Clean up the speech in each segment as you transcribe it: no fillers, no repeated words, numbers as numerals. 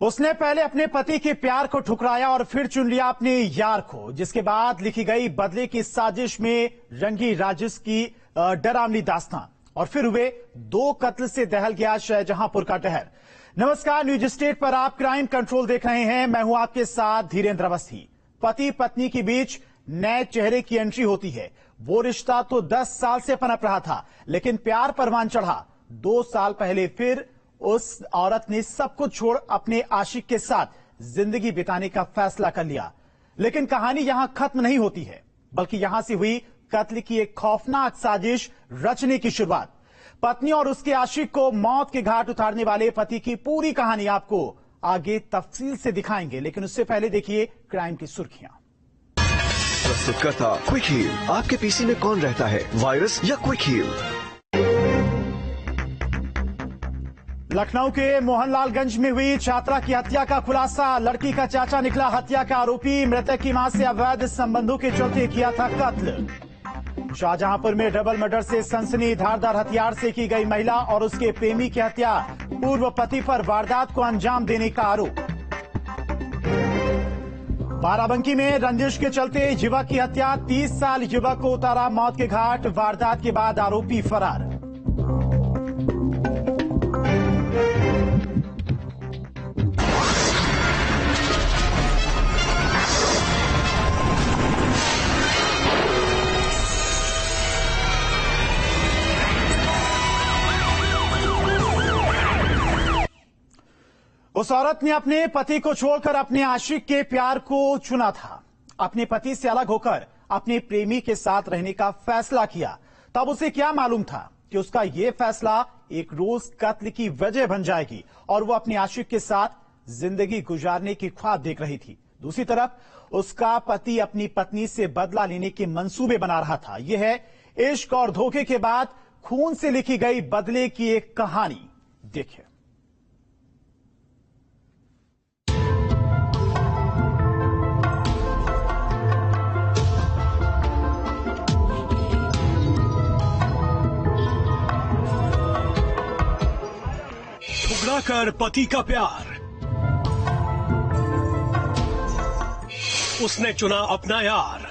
उसने पहले अपने पति के प्यार को ठुकराया और फिर चुन लिया अपने यार को, जिसके बाद लिखी गई बदले की साजिश में रंगी राजिश की डरावनी दास्तान और फिर हुए 2 कत्ल से दहल गया शाहजहांपुर का शहर। नमस्कार, न्यूज स्टेट पर आप क्राइम कंट्रोल देख रहे हैं। मैं हूं आपके साथ धीरेन्द्र अवस्थी। पति पत्नी के बीच नए चेहरे की एंट्री होती है। वो रिश्ता तो 10 साल से पनप रहा था, लेकिन प्यार परवान चढ़ा। 2 साल पहले फिर उस औरत ने सब कुछ छोड़ अपने आशिक के साथ जिंदगी बिताने का फैसला कर लिया। लेकिन कहानी यहां खत्म नहीं होती है, बल्कि यहां से हुई कत्ल की एक खौफनाक साजिश रचने की शुरुआत। पत्नी और उसके आशिक को मौत के घाट उतारने वाले पति की पूरी कहानी आपको आगे तफसील से दिखाएंगे, लेकिन उससे पहले देखिए क्राइम की सुर्खियां। प्रस्तुत करता क्विक हील। आपके पीसी में कौन रहता है, वायरस या क्विक हील? लखनऊ के मोहनलालगंज में हुई छात्रा की हत्या का खुलासा। लड़की का चाचा निकला हत्या का आरोपी। मृतक की मां से अवैध संबंधों के चलते किया था कत्ल। शाहजहांपुर में डबल मर्डर से सनसनी। धारदार हथियार से की गई महिला और उसके प्रेमी की हत्या। पूर्व पति पर वारदात को अंजाम देने का आरोप। बाराबंकी में रंजिश के चलते युवक की हत्या। 30 साल युवक को उतारा मौत के घाट। वारदात के बाद आरोपी फरार। उस औरत ने अपने पति को छोड़कर अपने आशिक के प्यार को चुना था। अपने पति से अलग होकर अपने प्रेमी के साथ रहने का फैसला किया। तब उसे क्या मालूम था कि उसका यह फैसला एक रोज कत्ल की वजह बन जाएगी और वो अपने आशिक के साथ जिंदगी गुजारने की ख्वाब देख रही थी। दूसरी तरफ उसका पति अपनी पत्नी से बदला लेने के मंसूबे बना रहा था। यह है इश्क और धोखे के बाद खून से लिखी गई बदले की एक कहानी। देखिए। कर पति का प्यार, उसने चुना अपना यार।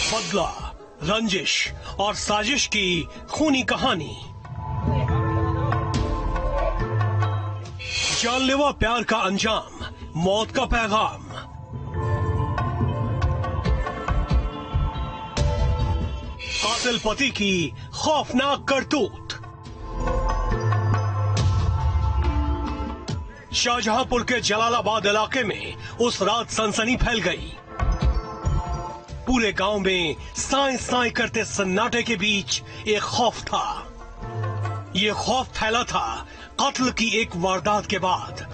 बदला, रंजिश और साजिश की खूनी कहानी। जानलेवा प्यार का अंजाम, मौत का पैगाम। कातिल पति की खौफनाक करतूत। शाहजहांपुर के जलालाबाद इलाके में उस रात सनसनी फैल गई। पूरे गांव में साए साए करते सन्नाटे के बीच एक खौफ था। ये खौफ फैला था कत्ल की एक वारदात के बाद,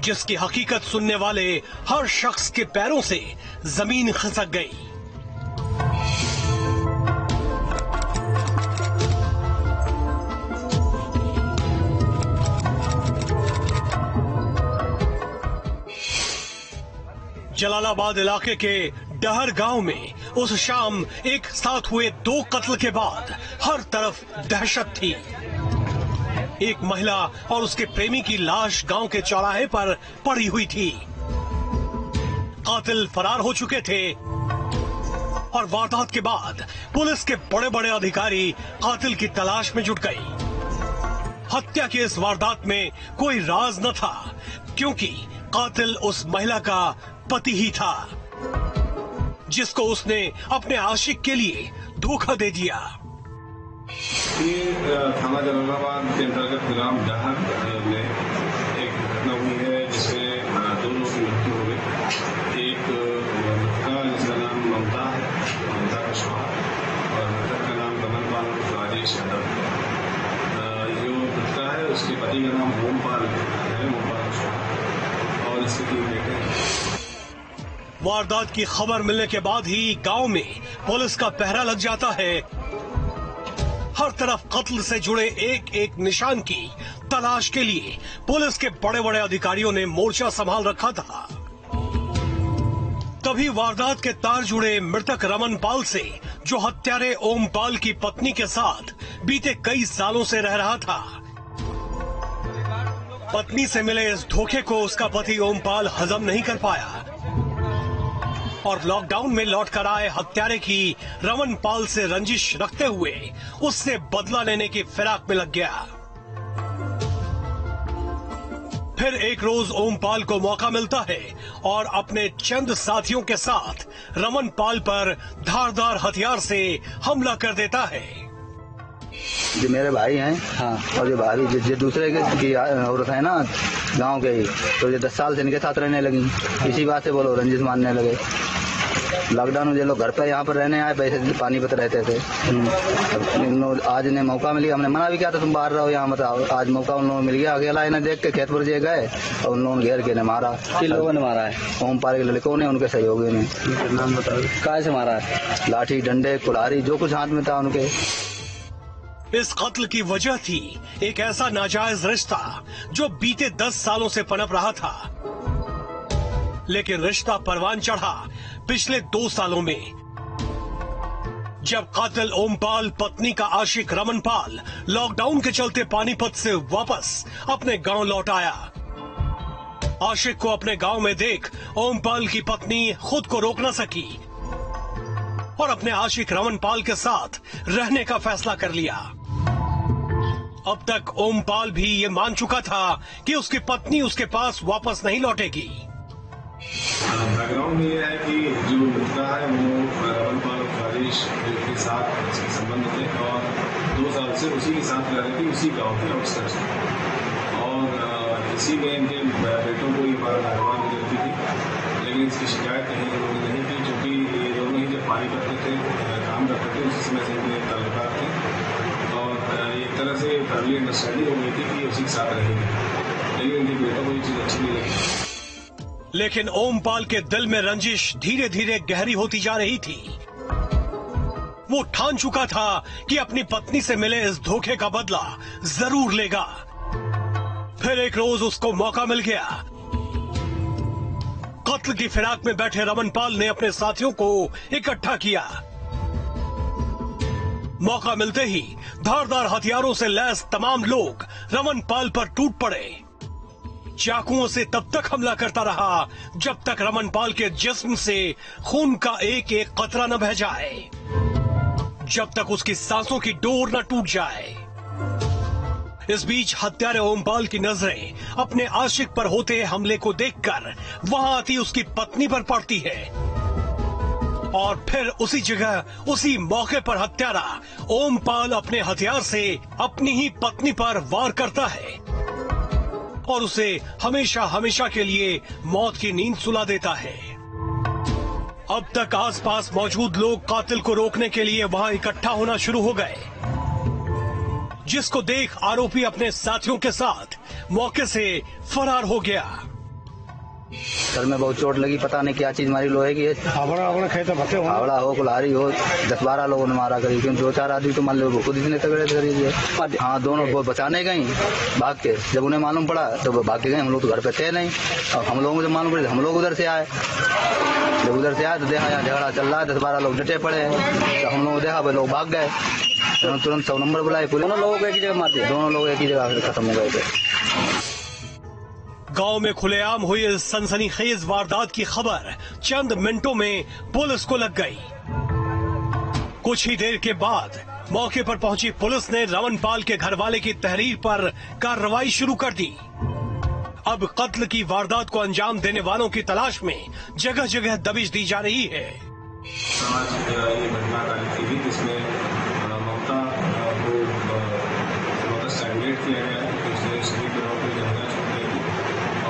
जिसकी हकीकत सुनने वाले हर शख्स के पैरों से जमीन खिसक गई। जलालाबाद इलाके के डहर गांव में उस शाम एक साथ हुए 2 कत्ल के बाद हर तरफ दहशत थी। एक महिला और उसके प्रेमी की लाश गांव के चौराहे पर पड़ी हुई थी। कातिल फरार हो चुके थे और वारदात के बाद पुलिस के बड़े बड़े अधिकारी कातिल की तलाश में जुट गए। हत्या की इस वारदात में कोई राज न था, क्योंकि कातिल उस महिला का पति ही था, जिसको उसने अपने आशिक के लिए धोखा दे दिया। ये थाना जलालाबाद के अंतर्गत ग्राम डहर में एक घटना हुई है, जिसमें 2 लोगों की मृत्यु हो गई। एक मृतका जिसका नाम ममता है, ममता का शौहर, और मृतक का नाम कमलपाल राजेश यादव है। जो मृतका है उसके पति का नाम मोमपाल है, मोमपाल का शौहर, और इसके 3 बेटे हैं। वारदात की खबर मिलने के बाद ही गांव में पुलिस का पहरा लग जाता है। हर तरफ कत्ल से जुड़े एक एक निशान की तलाश के लिए पुलिस के बड़े बड़े अधिकारियों ने मोर्चा संभाल रखा था। तभी वारदात के तार जुड़े मृतक रमन पाल से जो हत्यारे ओमपाल की पत्नी के साथ बीते कई सालों से रह रहा था। पत्नी से मिले इस धोखे को उसका पति ओमपाल हजम नहीं कर पाया और लॉकडाउन में लौट कर आए हत्यारे की रमन पाल से रंजिश रखते हुए उससे बदला लेने की फिराक में लग गया। फिर एक रोज ओमपाल को मौका मिलता है और अपने चंद साथियों के साथ रमन पाल पर धारदार हथियार से हमला कर देता है। जो मेरे भाई हैं, हाँ, और जो भाभी जो दूसरे की औरत है ना गांव के ही, तो ये 10 साल से इनके साथ रहने लगी। इसी बात से बोलो रंजिश मानने लगे। लॉकडाउन में जो लोग घर पर यहाँ पर रहने आए, पैसे पानीपत रहते थे। आज इन्हें मौका मिल गया। हमने मना भी किया था तुम बाहर रहो यहाँ मत आओ। आज मौका उन लोगों को मिल गया। अकेला इन्हें देख के खेत पर जे गए और उन लोगों ने घेर के इन्हें मारा। किन लोगों ने मारा है? ओमपाल के लड़कों ने, उनके सहयोगी ने। नाम बताओ, काय से मारा है? लाठी, डंडे, कुल्हाड़ी, जो कुछ हाथ में था उनके। इस कत्ल की वजह थी एक ऐसा नाजायज रिश्ता जो बीते 10 सालों से पनप रहा था, लेकिन रिश्ता परवान चढ़ा पिछले 2 सालों में, जब कातिल ओमपाल पत्नी का आशिक रमन पाल लॉकडाउन के चलते पानीपत से वापस अपने गांव लौट आया। आशिक को अपने गांव में देख ओमपाल की पत्नी खुद को रोक न सकी और अपने आशिक रमन पाल के साथ रहने का फैसला कर लिया। अब तक ओमपाल भी ये मान चुका था कि उसकी पत्नी उसके पास वापस नहीं लौटेगी। बैकग्राउंड ये है कि जो मुद्दा है वो रमन पाल और फारिश के साथ उसके संबंध थे और 2 साल से उसी के साथ रह रही थी, उसी गांव के आउटस्कर्ट्स में, और इसी में इनके बेटों को ये बार भगवान मिलती थी, लेकिन इसकी शिकायत कहीं उन्होंने नहीं की, क्योंकि ये दोनों ही जब पानी करते थे, काम करते थे, उसी समय से इनके ताल्लुकात थे और एक तरह से फैमिली अंडरस्टैंडिंग हो गई थी कि उसी के साथ रहेंगे, लेकिन उनके बेटों को ये चीज अच्छी नहीं लगी। लेकिन ओमपाल के दिल में रंजिश धीरे धीरे गहरी होती जा रही थी। वो ठान चुका था कि अपनी पत्नी से मिले इस धोखे का बदला जरूर लेगा। फिर एक रोज उसको मौका मिल गया। कत्ल की फिराक में बैठे रमन पाल ने अपने साथियों को इकट्ठा किया। मौका मिलते ही धारदार हथियारों से लैस तमाम लोग रमन पाल पर टूट पड़े। चाकुओं से तब तक हमला करता रहा जब तक रमन पाल के जिस्म से खून का एक एक कतरा न बह जाए, जब तक उसकी सांसों की डोर न टूट जाए। इस बीच हत्यारे ओमपाल की नजरें अपने आशिक पर होते हमले को देखकर वहां आती उसकी पत्नी पर पड़ती है और फिर उसी जगह उसी मौके पर हत्यारा ओमपाल अपने हथियार से अपनी ही पत्नी पर वार करता है और उसे हमेशा हमेशा के लिए मौत की नींद सुला देता है। अब तक आसपास मौजूद लोग कातिल को रोकने के लिए वहां इकट्ठा होना शुरू हो गए, जिसको देख आरोपी अपने साथियों के साथ मौके से फरार हो गया। सर में बहुत चोट लगी, पता नहीं क्या चीज मारी, लोहे की हावड़ा हो, कुल्हाड़ी हो, 10-12 लोगों ने मारा करीब, 2-4 आदमी तो मान लो खुद इतने तगड़े करीब। हाँ, दोनों वो बचाने गई भाग के, जब उन्हें मालूम पड़ा तो वो भाग के गए। हम लोग तो घर पे थे नहीं, और हम लोगों को जब मालूम पड़ा हम लोग उधर से आए। जब उधर से आए तो देखा यहाँ झगड़ा चल रहा है, 10-12 लोग डटे पड़े, तो हम लोग को देखा, वो लोग भाग गए। तुरंत 100 नंबर बुलाए, दोनों लोगों को एक ही जगह मार दिया, दोनों लोग एक ही जगह खत्म हो गए थे। गांव में खुलेआम हुई इस सनसनीखेज वारदात की खबर चंद मिनटों में पुलिस को लग गई। कुछ ही देर के बाद मौके पर पहुंची पुलिस ने रमन पाल के घरवाले की तहरीर पर कार्रवाई शुरू कर दी। अब कत्ल की वारदात को अंजाम देने वालों की तलाश में जगह जगह दबिश दी जा रही है। ये घटना थी जिसमें ममता को स्टैंडर्ड किया गया है, उसने शरीर के नौकरी जगह छोड़ दी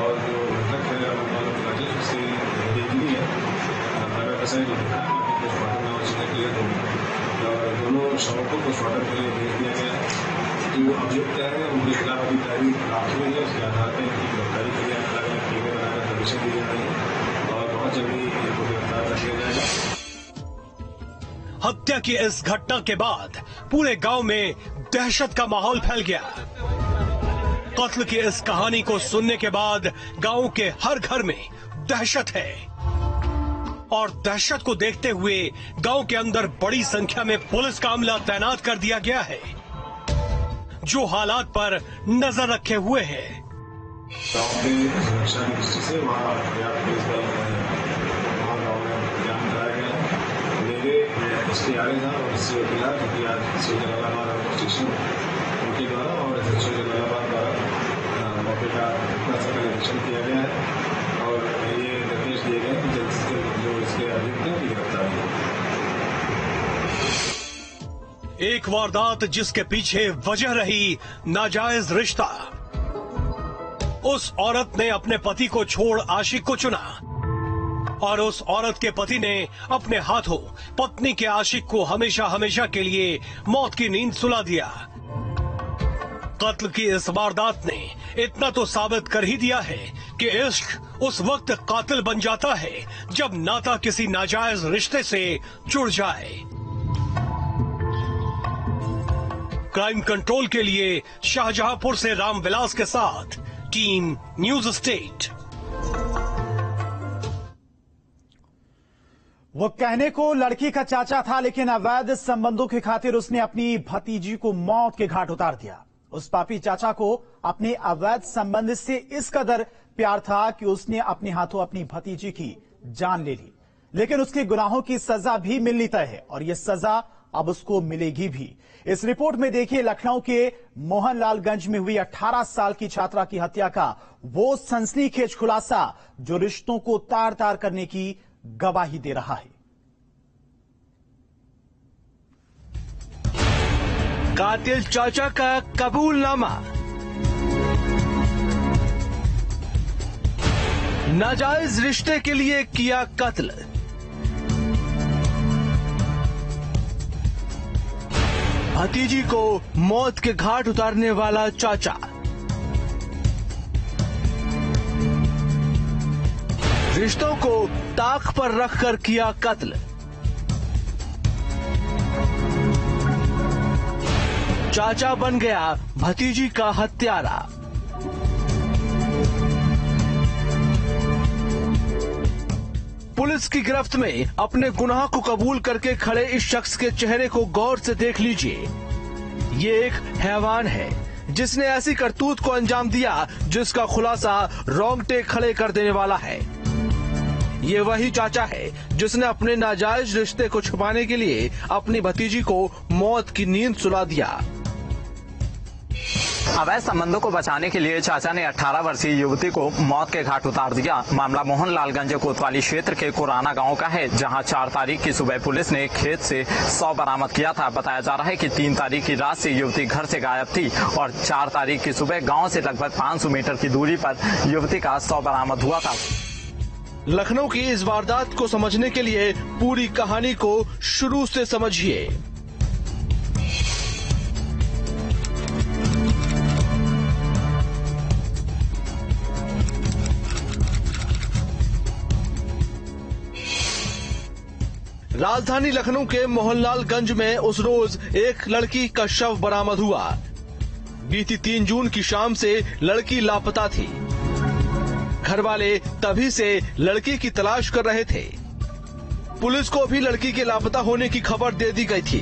और जो मृतक है राजेश उससे देखनी है क्लियर होगी और दोनों शवों को पोस्टमार्टम के लिए भेज दिया गया है। जो अभियुक्त है उनके खिलाफ अभी तहरीर प्राप्त हुई है, उसके आधार पर इनकी गिरफ्तारी के लिए अलग अलग टीमें बनाकर दबिशें दी जा रही है और बहुत जल्दी इनको गिरफ्तार कर लिया जाएगा। हत्या की इस घटना के बाद पूरे गांव में दहशत का माहौल फैल गया। कत्ल की इस कहानी को सुनने के बाद गांव के हर घर में दहशत है। और दहशत को देखते हुए गांव के अंदर बड़ी संख्या में पुलिस का अमला तैनात कर दिया गया है, जो हालात पर नजर रखे हुए है। गाँव की सुरक्षा की दृष्टि से वहाँ पर्याप्त पुलिस बल वहाँ गाँव में इंतजाम कराया गया है। मेरे एसपी आगे था और एससी वकीला क्योंकि आज श्री जलालाबाद स्टेशन उनके द्वारा और एसएचओ जलालाबाद द्वारा मौके का निरीक्षण किया गया है और ये निर्देश दिए गए कि जल्द से जल्द जो इसके अभियुक्त हैं गिरफ्तार किए। एक वारदात जिसके पीछे वजह रही नाजायज रिश्ता। उस औरत ने अपने पति को छोड़ आशिक को चुना और उस औरत के पति ने अपने हाथों पत्नी के आशिक को हमेशा हमेशा के लिए मौत की नींद सुला दिया। कत्ल की इस वारदात ने इतना तो साबित कर ही दिया है कि इश्क उस वक्त कातिल बन जाता है जब नाता किसी नाजायज रिश्ते से जुड़ जाए। क्राइम कंट्रोल के लिए शाहजहांपुर से रामविलास के साथ टीम न्यूज स्टेट। वो कहने को लड़की का चाचा था, लेकिन अवैध संबंधों की खातिर उसने अपनी भतीजी को मौत के घाट उतार दिया। उस पापी चाचा को अपने अवैध संबंध से इस कदर प्यार था कि उसने अपने हाथों अपनी भतीजी की जान ले ली। लेकिन उसके गुनाहों की सजा भी मिलनी तय है और यह सजा अब उसको मिलेगी भी। इस रिपोर्ट में देखिए लखनऊ के मोहनलालगंज में हुई 18 साल की छात्रा की हत्या का वो सनसनीखेज खुलासा जो रिश्तों को तार तार करने की गवाही दे रहा है। कातिल चाचा का कबूलनामा। नाजायज रिश्ते के लिए किया कत्ल। भतीजी को मौत के घाट उतारने वाला चाचा। रिश्तों को ताक पर रखकर किया कत्ल। चाचा बन गया भतीजी का हत्यारा। पुलिस की गिरफ्त में अपने गुनाह को कबूल करके खड़े इस शख्स के चेहरे को गौर से देख लीजिए। ये एक हैवान है जिसने ऐसी करतूत को अंजाम दिया जिसका खुलासा रोंगटे खड़े कर देने वाला है। ये वही चाचा है जिसने अपने नाजायज रिश्ते को छुपाने के लिए अपनी भतीजी को मौत की नींद सुला दिया। अवैध संबंधों को बचाने के लिए चाचा ने 18 वर्षीय युवती को मौत के घाट उतार दिया। मामला मोहनलालगंज कोतवाली क्षेत्र के कुराना गांव का है, जहां 4 तारीख की सुबह पुलिस ने खेत से 100 बरामद किया था। बताया जा रहा है कि 3 तारीख की रात से युवती घर से गायब थी और 4 तारीख की सुबह गाँव से लगभग 500 मीटर की दूरी पर युवती का 100 बरामद हुआ था। लखनऊ की इस वारदात को समझने के लिए पूरी कहानी को शुरू से समझिए। राजधानी लखनऊ के मोहनलालगंज में उस रोज एक लड़की का शव बरामद हुआ। बीती 3 जून की शाम से लड़की लापता थी। घर वाले तभी से लड़की की तलाश कर रहे थे। पुलिस को भी लड़की के लापता होने की खबर दे दी गई थी।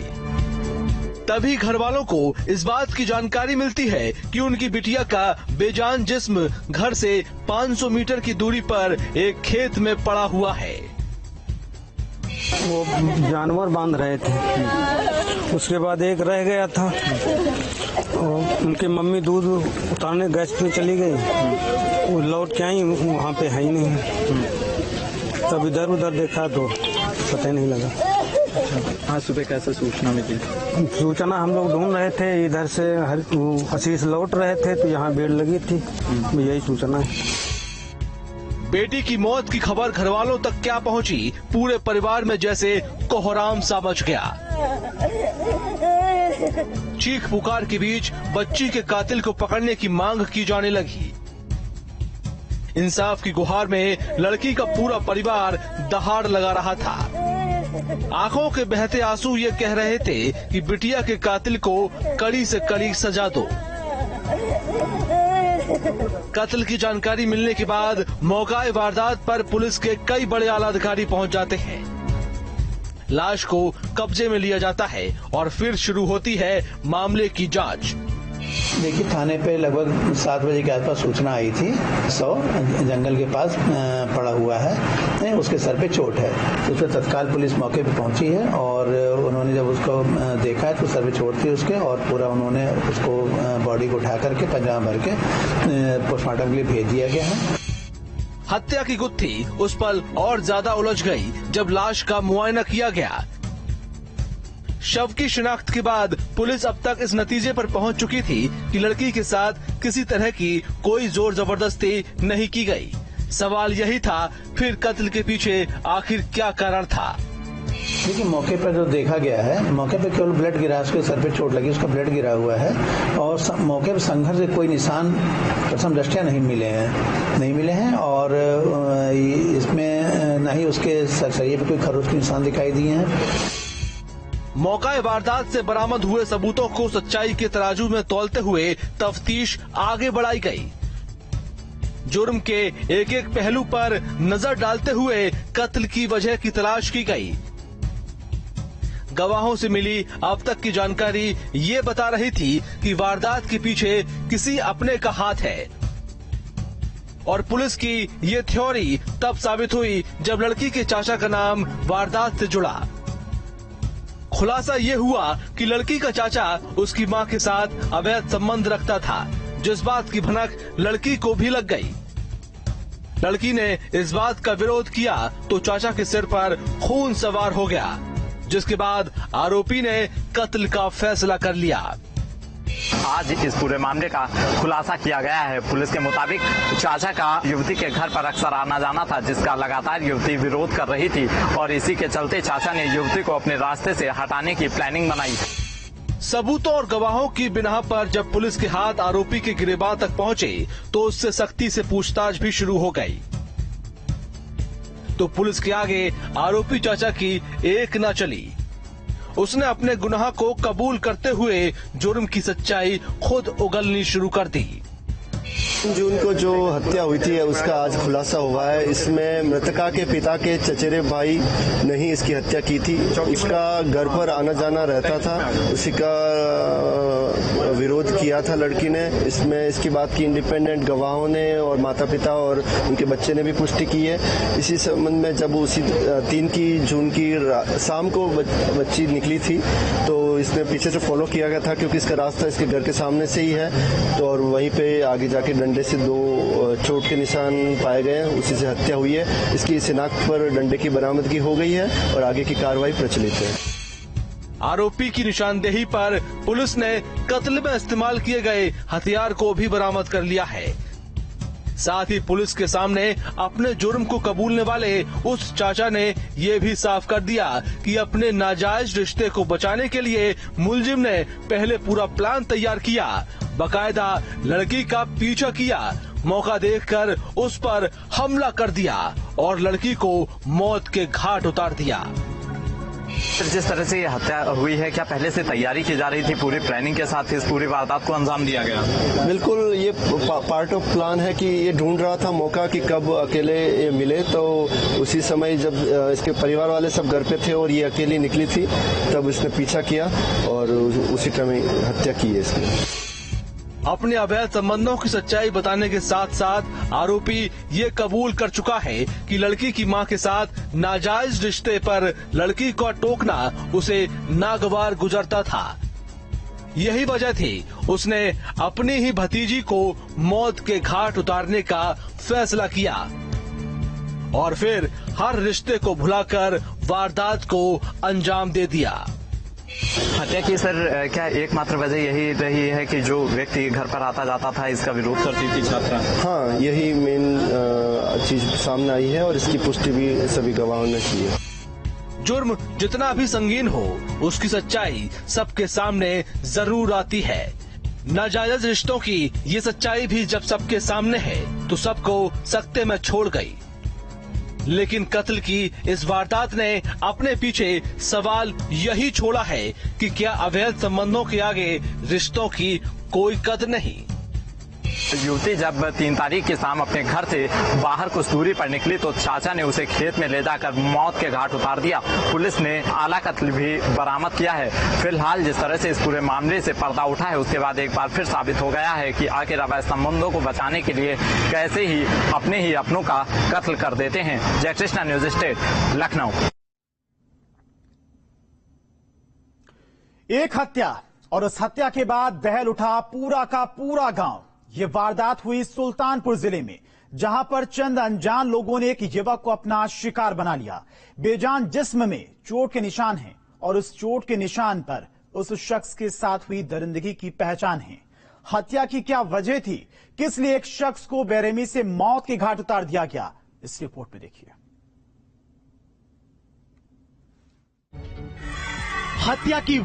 तभी घर वालों को इस बात की जानकारी मिलती है कि उनकी बिटिया का बेजान जिस्म घर से 500 मीटर की दूरी पर एक खेत में पड़ा हुआ है। वो जानवर बांध रहे थे, उसके बाद एक रह गया था और उनकी मम्मी दूध उतारने गैस पे चली गई। वो लौट के आई, वहाँ पे है ही नहीं। तब इधर उधर देखा तो पता ही नहीं लगा। आज सुबह कैसे सूचना मिली? सूचना हम लोग ढूंढ रहे थे, इधर से आशीष लौट रहे थे तो यहाँ भीड़ लगी थी, यही सूचना है। बेटी की मौत की खबर घर वालों तक क्या पहुंची, पूरे परिवार में जैसे कोहराम सा मच गया। चीख पुकार के बीच बच्ची के कातिल को पकड़ने की मांग की जाने लगी। इंसाफ की गुहार में लड़की का पूरा परिवार दहाड़ लगा रहा था। आंखों के बहते आंसू ये कह रहे थे कि बिटिया के कातिल को कड़ी से कड़ी सजा दो। कत्ल की जानकारी मिलने के बाद मौका वारदात पर पुलिस के कई बड़े आला अधिकारी पहुंच जाते हैं। लाश को कब्जे में लिया जाता है और फिर शुरू होती है मामले की जांच। देखिए, थाने पे लगभग 7 बजे के आसपास सूचना आई थी। 100 जंगल के पास पड़ा हुआ है, उसके सर पे चोट है। तो उस पर तत्काल पुलिस मौके पे पहुंची है और उन्होंने जब उसको देखा है तो सर पे चोट थी उसके, और पूरा उन्होंने उसको बॉडी को उठा करके पंजाब भर के पोस्टमार्टम के लिए भेज दिया गया है। हत्या की गुत्थी उस पल और ज्यादा उलझ गई जब लाश का मुआयना किया गया। शव की शिनाख्त के बाद पुलिस अब तक इस नतीजे पर पहुंच चुकी थी कि लड़की के साथ किसी तरह की कोई जोर जबरदस्ती नहीं की गई। सवाल यही था, फिर कत्ल के पीछे आखिर क्या कारण था? देखिए, मौके पर जो देखा गया है, मौके पर केवल ब्लड गिरा, उसके सर पे चोट लगी, उसका ब्लड गिरा हुआ है और मौके पर संघर्ष के कोई निशान प्रथम दृष्टया नहीं मिले हैं और इसमें न ही उसके शरीर पर कोई खरोच के निशान दिखाई दिए हैं। मौका वारदात से बरामद हुए सबूतों को सच्चाई के तराजू में तौलते हुए तफ्तीश आगे बढ़ाई गई। जुर्म के एक एक पहलू पर नजर डालते हुए कत्ल की वजह की तलाश की गई। गवाहों से मिली अब तक की जानकारी ये बता रही थी कि वारदात के पीछे किसी अपने का हाथ है और पुलिस की ये थ्योरी तब साबित हुई जब लड़की के चाचा का नाम वारदात से जुड़ा। खुलासा ये हुआ कि लड़की का चाचा उसकी मां के साथ अवैध संबंध रखता था, जिस बात की भनक लड़की को भी लग गई। लड़की ने इस बात का विरोध किया तो चाचा के सिर पर खून सवार हो गया, जिसके बाद आरोपी ने कत्ल का फैसला कर लिया। आज इस पूरे मामले का खुलासा किया गया है। पुलिस के मुताबिक चाचा का युवती के घर पर अक्सर आना जाना था, जिसका लगातार युवती विरोध कर रही थी और इसी के चलते चाचा ने युवती को अपने रास्ते से हटाने की प्लानिंग बनाई। सबूतों और गवाहों की बिना पर जब पुलिस के हाथ आरोपी के गिरबान तक पहुंचे तो उससे सख्ती से पूछताछ भी शुरू हो गई। तो पुलिस के आगे आरोपी चाचा की एक न चली। उसने अपने गुनाह को कबूल करते हुए जुर्म की सच्चाई खुद उगलनी शुरू कर दी। जून को जो हत्या हुई थी उसका आज खुलासा हुआ है। इसमें मृतका के पिता के चचेरे भाई ने ही इसकी हत्या की थी। उसका घर पर आना जाना रहता था, उसी का विरोध किया था लड़की ने। इसमें इसकी बात की इंडिपेंडेंट गवाहों ने और माता पिता और उनके बच्चे ने भी पुष्टि की है। इसी संबंध में जब उसी 3 जून की शाम को बच्ची निकली थी तो इसने पीछे से फॉलो किया गया था, क्योंकि इसका रास्ता इसके घर के सामने से ही है। तो और वहीं पे आगे जाके डंडे से 2 चोट के निशान पाए गए हैं, उसी से हत्या हुई है। इसकी शिनाख्त पर डंडे की बरामदगी हो गई है और आगे की कार्रवाई प्रचलित है। आरोपी की निशानदेही पर पुलिस ने कत्ल में इस्तेमाल किए गए हथियार को भी बरामद कर लिया है। साथ ही पुलिस के सामने अपने जुर्म को कबूलने वाले उस चाचा ने ये भी साफ कर दिया कि अपने नाजायज रिश्ते को बचाने के लिए मुलजिम ने पहले पूरा प्लान तैयार किया, बकायदा लड़की का पीछा किया, मौका देखकर उस पर हमला कर दिया और लड़की को मौत के घाट उतार दिया। जिस तरह से ये हत्या हुई है, क्या पहले से तैयारी की जा रही थी? पूरी प्लानिंग के साथ इस पूरी वारदात को अंजाम दिया गया? बिल्कुल, ये पार्ट ऑफ प्लान है कि ये ढूंढ रहा था मौका कि कब अकेले ये मिले। तो उसी समय जब इसके परिवार वाले सब घर पे थे और ये अकेली निकली थी, तब इसने पीछा किया और उसी टाइम हत्या की है इसने। अपने अवैध संबंधों की सच्चाई बताने के साथ साथ आरोपी ये कबूल कर चुका है कि लड़की की मां के साथ नाजायज रिश्ते पर लड़की का टोकना उसे नागवार गुजरता था। यही वजह थी उसने अपनी ही भतीजी को मौत के घाट उतारने का फैसला किया और फिर हर रिश्ते को भुलाकर वारदात को अंजाम दे दिया। हत्या की सर क्या एकमात्र वजह यही रही है कि जो व्यक्ति घर पर आता जाता था इसका विरोध करती थी छात्रा? हाँ, यही मेन चीज सामने आई है और इसकी पुष्टि भी सभी गवाहों ने की है। जुर्म जितना भी संगीन हो, उसकी सच्चाई सबके सामने जरूर आती है। नाजायज रिश्तों की ये सच्चाई भी जब सबके सामने है तो सबको सकते में छोड़ गई। लेकिन कत्ल की इस वारदात ने अपने पीछे सवाल यही छोड़ा है कि क्या अवैध संबंधों के आगे रिश्तों की कोई कदर नहीं? युवती जब 3 तारीख की शाम अपने घर से बाहर कुछ दूरी पर निकली तो चाचा ने उसे खेत में ले जाकर मौत के घाट उतार दिया। पुलिस ने आला कत्ल भी बरामद किया है। फिलहाल जिस तरह से इस पूरे मामले से पर्दा उठा है, उसके बाद एक बार फिर साबित हो गया है कि आखिर अवैध संबंधों को बचाने के लिए कैसे ही अपनों का कत्ल कर देते हैं। जयकृष्णा, न्यूज स्टेट, लखनऊ। एक हत्या और उस हत्या के बाद दहल उठा पूरा का पूरा गांव। ये वारदात हुई सुल्तानपुर जिले में, जहां पर चंद अनजान लोगों ने एक युवक को अपना शिकार बना लिया। बेजान जिस्म में चोट के निशान हैं और उस चोट के निशान पर उस शख्स के साथ हुई दरिंदगी की पहचान है। हत्या की क्या वजह थी, किस लिए एक शख्स को बेरहमी से मौत के घाट उतार दिया गया, इस रिपोर्ट में देखिए। हत्या की